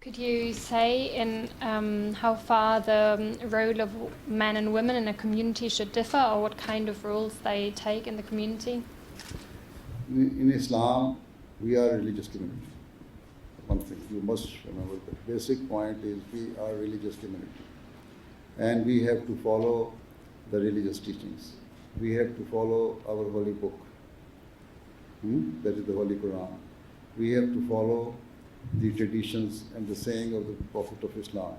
Could you say in how far the role of men and women in a community should differ, or what kind of roles they take in the community? In Islam, we are a religious community. One thing you must remember, the basic point is we are a religious community. And we have to follow the religious teachings. We have to follow our holy book. That is the Holy Quran. We have to follow the traditions and the saying of the Prophet of Islam.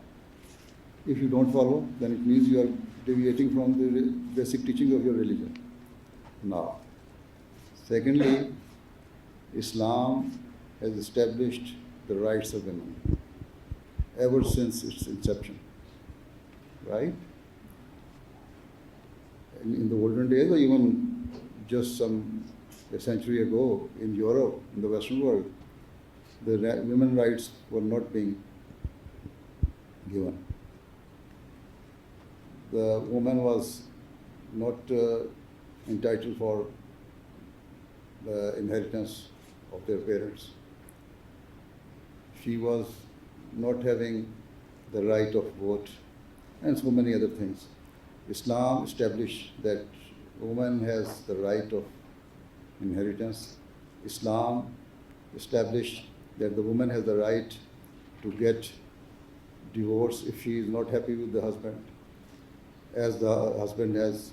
If you don't follow, then it means you are deviating from the basic teaching of your religion. Now, secondly, Islam has established the rights of women ever since its inception, right? In the olden days, or even just a century ago in Europe, in the Western world, the women's rights were not being given. The woman was not entitled for the inheritance of their parents. She was not having the right of vote, and so many other things. Islam established that woman has the right of inheritance. Islam established that the woman has the right to get divorce if she is not happy with the husband, as the husband has.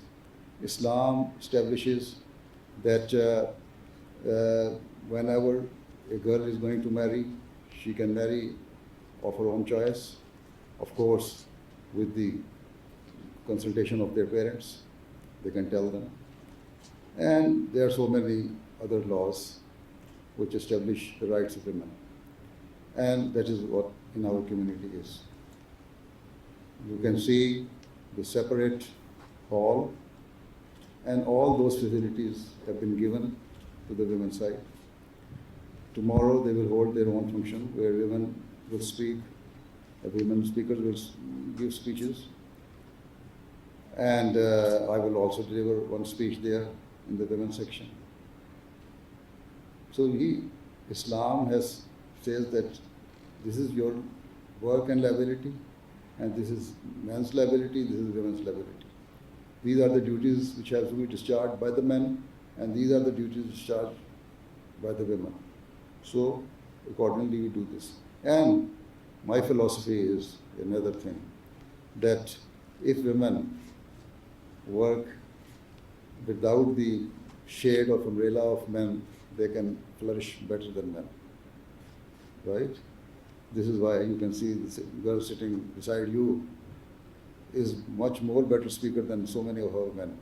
Islam establishes that whenever a girl is going to marry, she can marry of her own choice, of course, with the consultation of their parents. They can tell them. And there are so many other laws which establish the rights of women. And that is what in our community is. You can see the separate hall, and all those facilities have been given to the women's side. Tomorrow they will hold their own function where women will speak. Women speakers will give speeches. And I will also deliver one speech there in the women's section. So Islam says that this is your work and liability, and this is men's liability, this is women's liability. These are the duties which have to be discharged by the men, and these are the duties discharged by the women. So accordingly we do this. And my philosophy is another thing, that if women work without the shade of umbrella of men, they can flourish better than men, right? This is why you can see this girl sitting beside you is much more better speaker than so many of our men.